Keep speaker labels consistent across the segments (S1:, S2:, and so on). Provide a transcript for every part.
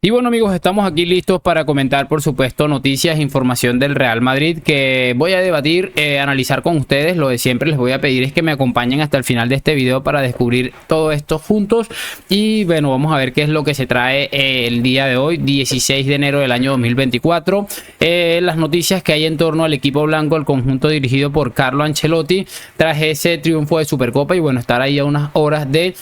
S1: Y bueno amigos, estamos aquí listos para comentar por supuesto noticias e información del Real Madrid que voy a debatir, analizar con ustedes. Lo de siempre les voy a pedir es que me acompañen hasta el final de este video para descubrir todo esto juntos. Y bueno, vamos a ver qué es lo que se trae el día de hoy, 16 de enero del año 2024. Las noticias que hay en torno al equipo blanco, el conjunto dirigido por Carlo Ancelotti, tras ese triunfo de Supercopa y bueno, estar ahí a unas horas de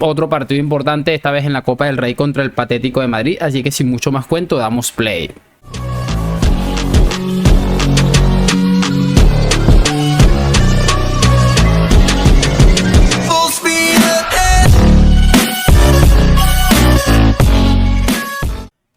S1: otro partido importante, esta vez en la Copa del Rey contra el Atlético de Madrid. Así que sin mucho más cuento, damos play.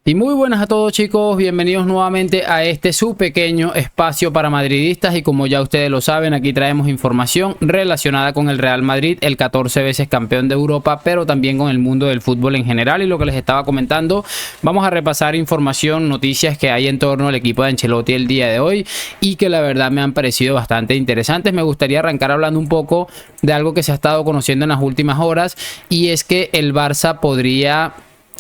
S1: Y muy buenas a todos chicos, bienvenidos nuevamente a este su pequeño espacio para madridistas. Y como ya ustedes lo saben, aquí traemos información relacionada con el Real Madrid, el 14 veces campeón de Europa, pero también con el mundo del fútbol en general. Y lo que les estaba comentando, vamos a repasar información, noticias que hay en torno al equipo de Ancelotti el día de hoy y que la verdad me han parecido bastante interesantes. Me gustaría arrancar hablando un poco de algo que se ha estado conociendo en las últimas horas, y es que el Barça podría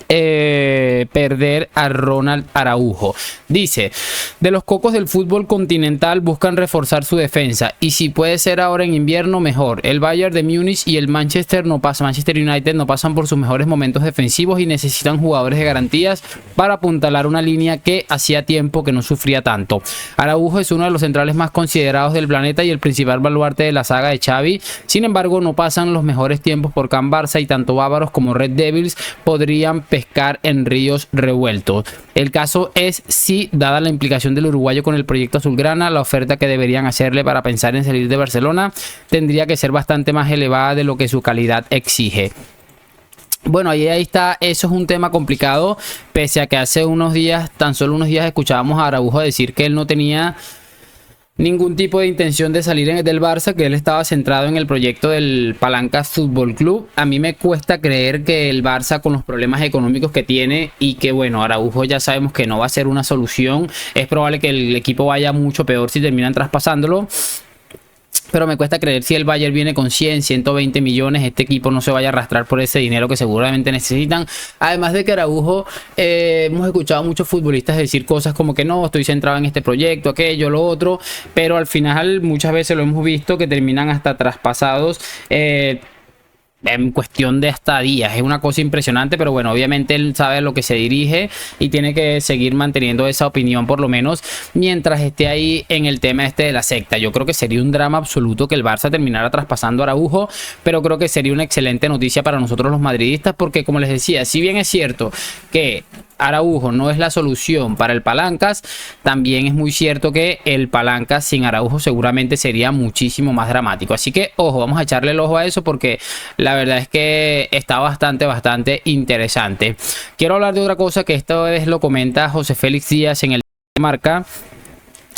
S1: perder a Ronald Araujo. Dice: de los cocos del fútbol continental buscan reforzar su defensa y si puede ser ahora en invierno mejor. El Bayern de Múnich y el Manchester United no pasan por sus mejores momentos defensivos y necesitan jugadores de garantías para apuntalar una línea que hacía tiempo que no sufría tanto. Araujo es uno de los centrales más considerados del planeta y el principal baluarte de la saga de Xavi. Sin embargo, no pasan los mejores tiempos por Can Barça y tanto bávaros como Red Devils podrían pescar en ríos revueltos. El caso es si, dada la implicación del uruguayo con el proyecto azulgrana, la oferta que deberían hacerle para pensar en salir de Barcelona tendría que ser bastante más elevada de lo que su calidad exige. Bueno, ahí está, eso es un tema complicado, pese a que hace unos días, tan solo unos días, escuchábamos a Araujo decir que él no tenía ningún tipo de intención de salir del Barça, que él estaba centrado en el proyecto del Palancas Fútbol Club. A mí me cuesta creer que el Barça, con los problemas económicos que tiene y que bueno, Araujo ya sabemos que no va a ser una solución, es probable que el equipo vaya mucho peor si terminan traspasándolo. Pero me cuesta creer, si el Bayern viene con 100, 120 millones, este equipo no se vaya a arrastrar por ese dinero que seguramente necesitan. Además de que Araujo, hemos escuchado a muchos futbolistas decir cosas como que no, estoy centrado en este proyecto, aquello, lo otro. Pero al final muchas veces lo hemos visto que terminan hasta traspasados en cuestión de hasta días. Es una cosa impresionante, pero bueno, obviamente él sabe a lo que se dirige y tiene que seguir manteniendo esa opinión, por lo menos mientras esté ahí en el tema este de la secta. Yo creo que sería un drama absoluto que el Barça terminara traspasando a Araujo, pero creo que sería una excelente noticia para nosotros los madridistas, porque como les decía, si bien es cierto que Araujo no es la solución para el Palancas, también es muy cierto que el Palancas sin Araujo seguramente sería muchísimo más dramático. Así que ojo, vamos a echarle el ojo a eso, porque la verdad es que está bastante interesante. Quiero hablar de otra cosa que esta vez lo comenta José Félix Díaz en el Marca,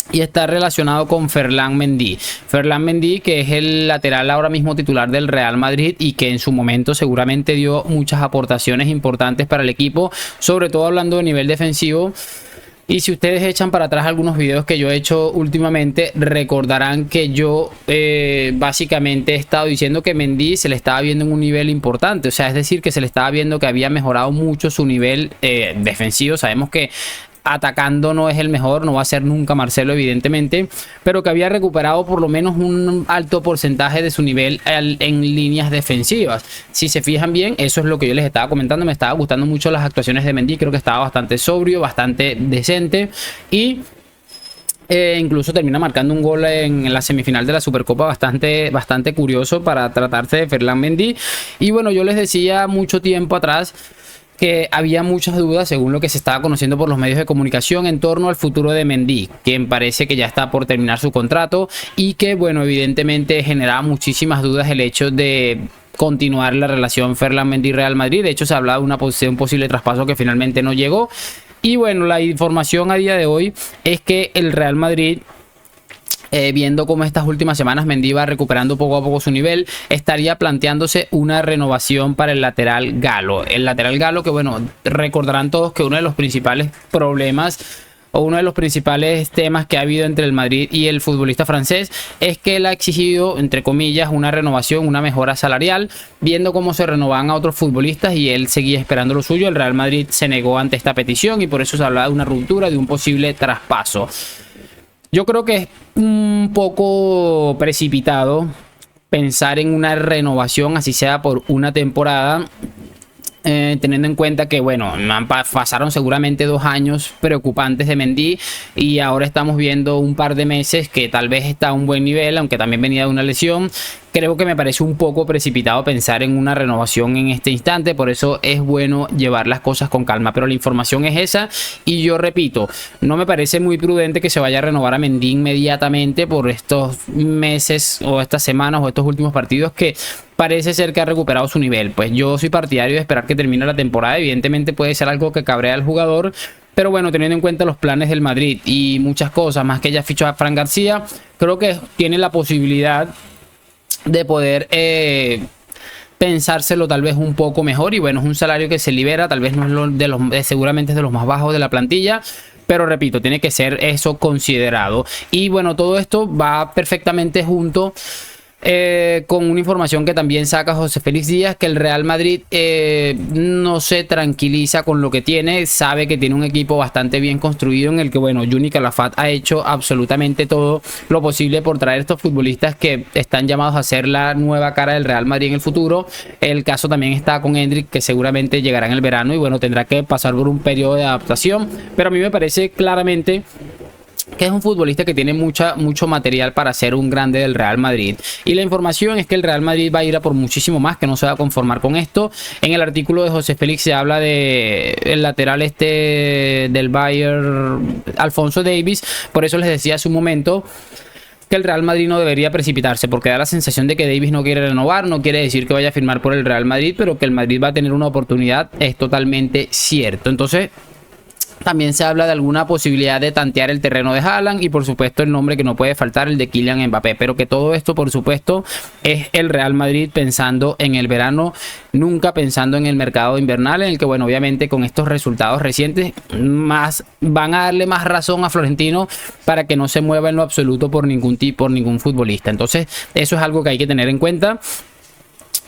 S1: y está relacionado con Ferland Mendy. Ferland Mendy, que es el lateral ahora mismo titular del Real Madrid y que en su momento seguramente dio muchas aportaciones importantes para el equipo, sobre todo hablando de nivel defensivo. Y si ustedes echan para atrás algunos videos que yo he hecho últimamente, recordarán que yo básicamente he estado diciendo que Mendy se le estaba viendo en un nivel importante. O sea, es decir, que se le estaba viendo que había mejorado mucho su nivel defensivo. Sabemos que atacando no es el mejor, no va a ser nunca Marcelo evidentemente, pero que había recuperado por lo menos un alto porcentaje de su nivel en líneas defensivas. Si se fijan bien, eso es lo que yo les estaba comentando. Me estaba gustando mucho las actuaciones de Mendy, creo que estaba bastante sobrio, bastante decente y incluso termina marcando un gol en la semifinal de la Supercopa bastante curioso para tratarse de Ferland Mendy. Y bueno, yo les decía mucho tiempo atrás que había muchas dudas, según lo que se estaba conociendo por los medios de comunicación, en torno al futuro de Mendy, quien parece que ya está por terminar su contrato y que, bueno, evidentemente generaba muchísimas dudas el hecho de continuar la relación Ferland Mendy-Real Madrid. De hecho, se hablaba de un posible traspaso que finalmente no llegó. Y bueno, la información a día de hoy es que el Real Madrid, viendo cómo estas últimas semanas Mendy va recuperando poco a poco su nivel, estaría planteándose una renovación para el lateral galo. El lateral galo que, bueno, recordarán todos que uno de los principales problemas o uno de los principales temas que ha habido entre el Madrid y el futbolista francés es que él ha exigido, entre comillas, una renovación, una mejora salarial, viendo cómo se renovaban a otros futbolistas y él seguía esperando lo suyo. El Real Madrid se negó ante esta petición y por eso se hablaba de una ruptura, de un posible traspaso. Yo creo que es un poco precipitado pensar en una renovación, así sea por una temporada. Teniendo en cuenta que, bueno, pasaron seguramente 2 años preocupantes de Mendy y ahora estamos viendo un par de meses que tal vez está a un buen nivel, aunque también venía de una lesión. Creo que me parece un poco precipitado pensar en una renovación en este instante, por eso es bueno llevar las cosas con calma, pero la información es esa y yo repito, no me parece muy prudente que se vaya a renovar a Mendy inmediatamente por estos meses o estas semanas o estos últimos partidos que parece ser que ha recuperado su nivel. Pues yo soy partidario de esperar que termine la temporada. Evidentemente puede ser algo que cabrea al jugador, pero bueno, teniendo en cuenta los planes del Madrid y muchas cosas, más que ya fichó a Fran García, creo que tiene la posibilidad de poder pensárselo tal vez un poco mejor. Y bueno, es un salario que se libera, tal vez no es seguramente es de los más bajos de la plantilla, pero repito, tiene que ser eso considerado. Y bueno, todo esto va perfectamente junto con una información que también saca José Félix Díaz, que el Real Madrid no se tranquiliza con lo que tiene, sabe que tiene un equipo bastante bien construido en el que, bueno, Juni Calafat ha hecho absolutamente todo lo posible por traer estos futbolistas que están llamados a ser la nueva cara del Real Madrid en el futuro. El caso también está con Endrick, que seguramente llegará en el verano y bueno, tendrá que pasar por un periodo de adaptación, pero a mí me parece claramente que es un futbolista que tiene mucho material para ser un grande del Real Madrid. Y la información es que el Real Madrid va a ir a por muchísimo más, que no se va a conformar con esto. En el artículo de José Félix se habla de el lateral del Bayern, Alphonso Davies. Por eso les decía hace un momento que el Real Madrid no debería precipitarse, porque da la sensación de que Davies no quiere renovar. No quiere decir que vaya a firmar por el Real Madrid, pero que el Madrid va a tener una oportunidad es totalmente cierto. Entonces también se habla de alguna posibilidad de tantear el terreno de Haaland y por supuesto el nombre que no puede faltar, el de Kylian Mbappé, pero que todo esto por supuesto es el Real Madrid pensando en el verano, nunca pensando en el mercado invernal, en el que, bueno, obviamente con estos resultados recientes van a darle más razón a Florentino para que no se mueva en lo absoluto por ningún futbolista. Entonces eso es algo que hay que tener en cuenta.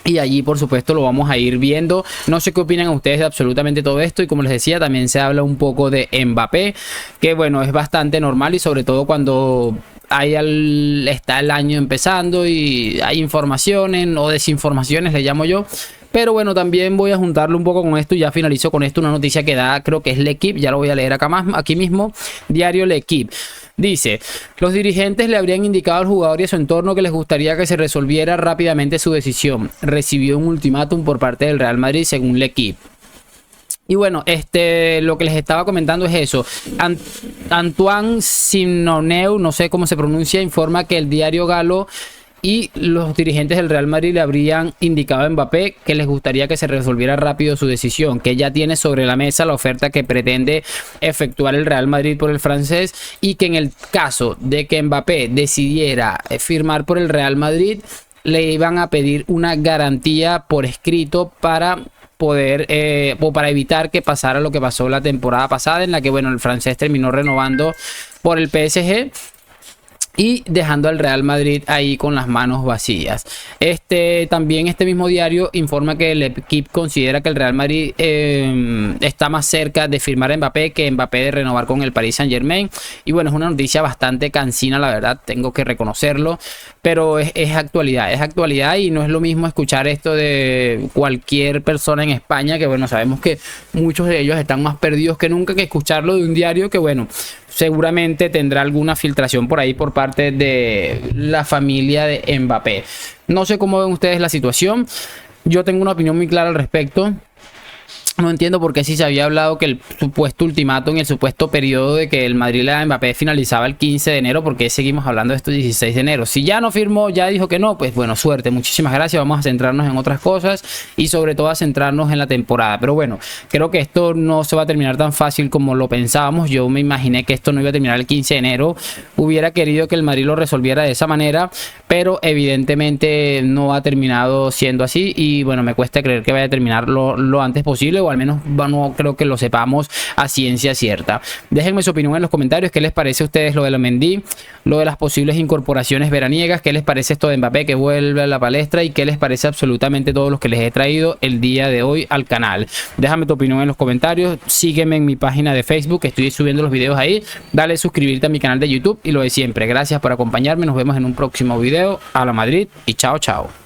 S1: Y allí por supuesto lo vamos a ir viendo. No sé qué opinan ustedes de absolutamente todo esto. Y como les decía, también se habla un poco de Mbappé, que bueno, es bastante normal. Y sobre todo cuando está el año empezando y hay informaciones o desinformaciones, le llamo yo. Pero bueno, también voy a juntarlo un poco con esto y ya finalizo con esto. Una noticia que da, creo que es L'Equipe, ya lo voy a leer aquí mismo. Diario L'Equipe. Dice, los dirigentes le habrían indicado al jugador y a su entorno que les gustaría que se resolviera rápidamente su decisión. Recibió un ultimátum por parte del Real Madrid, según L'Equipe. Y bueno, lo que les estaba comentando es eso. Antoine Simonneu, no sé cómo se pronuncia, informa que el diario galo y los dirigentes del Real Madrid le habrían indicado a Mbappé que les gustaría que se resolviera rápido su decisión, que ya tiene sobre la mesa la oferta que pretende efectuar el Real Madrid por el francés y que en el caso de que Mbappé decidiera firmar por el Real Madrid, le iban a pedir una garantía por escrito para poder o para evitar que pasara lo que pasó la temporada pasada, en la que, bueno, el francés terminó renovando por el PSG y dejando al Real Madrid ahí con las manos vacías. También este mismo diario informa que el equipo considera que el Real Madrid está más cerca de firmar a Mbappé que Mbappé de renovar con el Paris Saint-Germain. Y bueno, es una noticia bastante cansina, la verdad, tengo que reconocerlo, pero es actualidad y no es lo mismo escuchar esto de cualquier persona en España, que bueno, sabemos que muchos de ellos están más perdidos que nunca, que escucharlo de un diario que, bueno, seguramente tendrá alguna filtración por ahí por parte de la familia de Mbappé. No sé cómo ven ustedes la situación. Yo tengo una opinión muy clara al respecto. No entiendo por qué, si se había hablado que el supuesto ultimátum, el supuesto periodo de que el Madrid le da a Mbappé finalizaba el 15 de enero, ¿por qué seguimos hablando de esto el 16 de enero? Si ya no firmó, ya dijo que no, pues bueno, suerte, muchísimas gracias, vamos a centrarnos en otras cosas y sobre todo a centrarnos en la temporada. Pero bueno, creo que esto no se va a terminar tan fácil como lo pensábamos. Yo me imaginé que esto no iba a terminar el 15 de enero, hubiera querido que el Madrid lo resolviera de esa manera, pero evidentemente no ha terminado siendo así y bueno, me cuesta creer que vaya a terminar lo antes posible o o al menos no creo que lo sepamos a ciencia cierta. Déjenme su opinión en los comentarios. ¿Qué les parece a ustedes lo de la Mendy, lo de las posibles incorporaciones veraniegas? ¿Qué les parece esto de Mbappé que vuelve a la palestra? ¿Y qué les parece absolutamente todo lo que les he traído el día de hoy al canal? Déjame tu opinión en los comentarios. Sígueme en mi página de Facebook, estoy subiendo los videos ahí. Dale suscribirte a mi canal de YouTube y lo de siempre. Gracias por acompañarme. Nos vemos en un próximo video. A la Madrid y chao, chao.